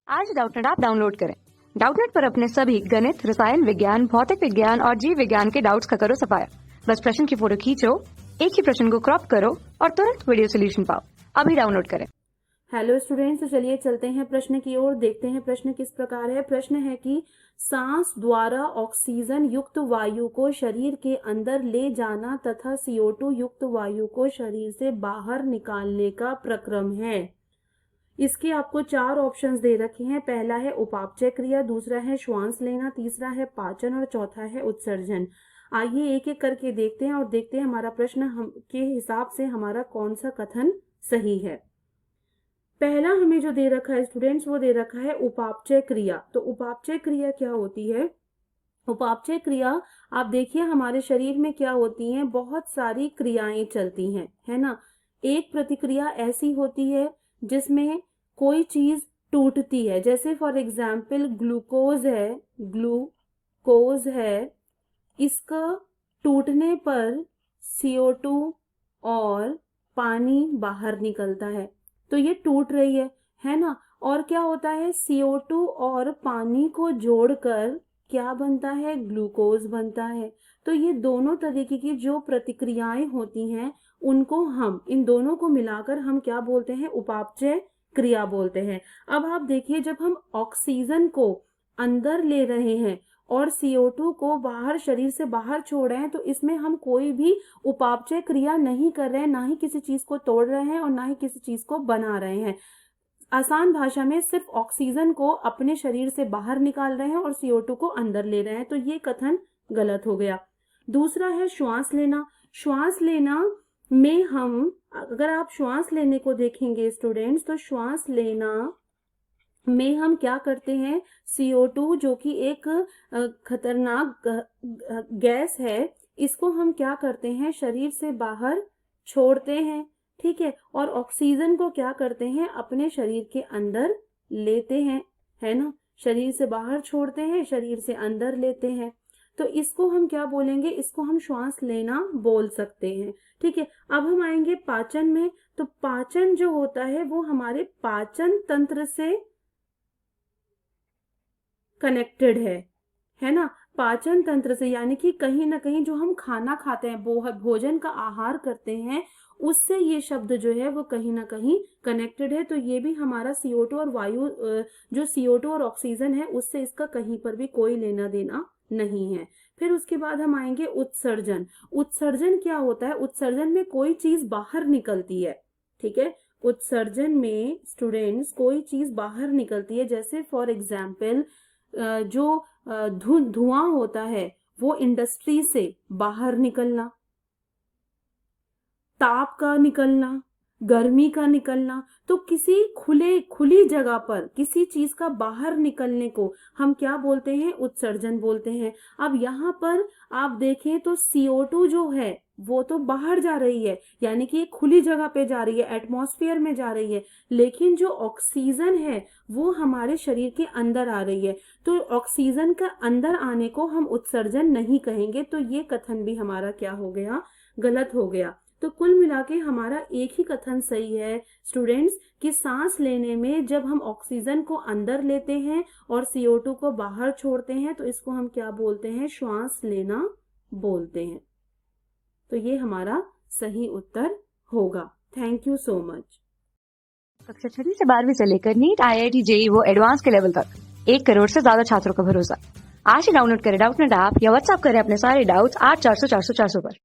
आज Doubtnut app download करें। Doubtnut पर अपने सभी गणित, रसायन विज्ञान, भौतिक विज्ञान और जीव विज्ञान के डाउट्स का करो सफाया। बस प्रश्न की फोटो खींचो, एक ही प्रश्न को क्रॉप करो और तुरंत वीडियो सोल्यूशन पाओ। अभी डाउनलोड करें। हेलो स्टूडेंट्स, तो चलिए चलते हैं प्रश्न की ओर। देखते हैं प्रश्न किस प्रकार है। प्रश्न है कि सांस द्वारा ऑक्सीजन युक्त वायु को शरीर के अंदर ले जाना तथा CO2 युक्त वायु को शरीर से बाहर निकालने का प्रक्रम है। इसके आपको 4 ऑप्शंस दे रखे हैं। पहला है उपापचय क्रिया, दूसरा है श्वास लेना, तीसरा है पाचन और चौथा है उत्सर्जन। आइए एक एक करके देखते हैं और देखते हैं हमारा प्रश्न हम के हिसाब से हमारा कौन सा कथन सही है। पहला हमें जो दे रखा है स्टूडेंट्स, वो दे रखा है उपापचय क्रिया। तो उपापचय क्रिया क्या होती है? उपापचय क्रिया आप देखिए हमारे शरीर में क्या होती हैं, बहुत सारी क्रियाएं चलती हैं, है ना। एक प्रतिक्रिया ऐसी होती है जिसमें कोई चीज टूटती है, जैसे फॉर एग्जाम्पल ग्लूकोज है, इसका टूटने पर CO2 और पानी बाहर निकलता है, तो ये टूट रही है ना। और क्या होता है, CO2 और पानी को जोड़कर क्या बनता है, ग्लूकोज बनता है। तो ये दोनों तरीके की जो प्रतिक्रियाएं होती हैं उनको हम इन दोनों को मिलाकर हम क्या बोलते हैं, उपापचय क्रिया बोलते हैं। अब आप देखिए, जब हम ऑक्सीजन को अंदर ले रहे हैं और CO2 को बाहर शरीर से बाहर छोड़ रहे हैं, तो इसमें हम कोई भी उपापचय क्रिया नहीं कर रहे हैं, ना ही किसी चीज को तोड़ रहे हैं और ना ही किसी चीज को बना रहे हैं। आसान भाषा में सिर्फ ऑक्सीजन को अपने शरीर से बाहर निकाल रहे हैं और CO2 को अंदर ले रहे हैं, तो ये कथन गलत हो गया। दूसरा है श्वास लेना। श्वास लेना में हम, अगर आप श्वास लेने को देखेंगे स्टूडेंट्स, तो श्वास लेना में हम क्या करते हैं, CO2 जो कि एक खतरनाक गैस है, इसको हम क्या करते हैं, शरीर से बाहर छोड़ते हैं, ठीक है। और ऑक्सीजन को क्या करते हैं, अपने शरीर के अंदर लेते हैं, है ना। शरीर से बाहर छोड़ते हैं, शरीर से अंदर लेते हैं, तो इसको हम क्या बोलेंगे, इसको हम श्वास लेना बोल सकते हैं, ठीक है। अब हम आएंगे पाचन में। तो पाचन जो होता है वो हमारे पाचन तंत्र से कनेक्टेड है ना। पाचन तंत्र से, यानी कि कहीं ना कहीं जो हम खाना खाते हैं, भोजन का आहार करते हैं, उससे ये शब्द जो है वो कहीं ना कहीं कनेक्टेड है। तो ये भी हमारा CO2 और वायु, जो CO2 और ऑक्सीजन है, उससे इसका कहीं पर भी कोई लेना देना नहीं है। फिर उसके बाद हम आएंगे उत्सर्जन। उत्सर्जन क्या होता है? उत्सर्जन में कोई चीज बाहर निकलती है, ठीक है। उत्सर्जन में स्टूडेंट्स कोई चीज बाहर निकलती है, जैसे फॉर एग्जाम्पल जो धुआं होता है वो इंडस्ट्री से बाहर निकलना, ताप का निकलना, गर्मी का निकलना। तो किसी खुली जगह पर किसी चीज का बाहर निकलने को हम क्या बोलते हैं, उत्सर्जन बोलते हैं। अब यहाँ पर आप देखें तो CO2 जो है वो तो बाहर जा रही है, यानी कि खुली जगह पे जा रही है, एटमॉस्फेयर में जा रही है, लेकिन जो ऑक्सीजन है वो हमारे शरीर के अंदर आ रही है। तो ऑक्सीजन का अंदर आने को हम उत्सर्जन नहीं कहेंगे, तो ये कथन भी हमारा क्या हो गया, गलत हो गया। तो कुल मिला के हमारा एक ही कथन सही है स्टूडेंट्स, कि सांस लेने में जब हम ऑक्सीजन को अंदर लेते हैं और CO2 को बाहर छोड़ते हैं, तो इसको हम क्या बोलते हैं, श्वास लेना बोलते हैं। तो ये हमारा सही उत्तर होगा। Thank you so much. कक्षा 6 से 12वीं से लेकर नीट, IIT, JEE वो एडवांस के लेवल तक 1 करोड़ से ज्यादा छात्रों का भरोसा। आज ही डाउनलोड करें डाउटनेट ऐप या व्हाट्सएप करें अपने सारे डाउट्स 8400 400 400 पर।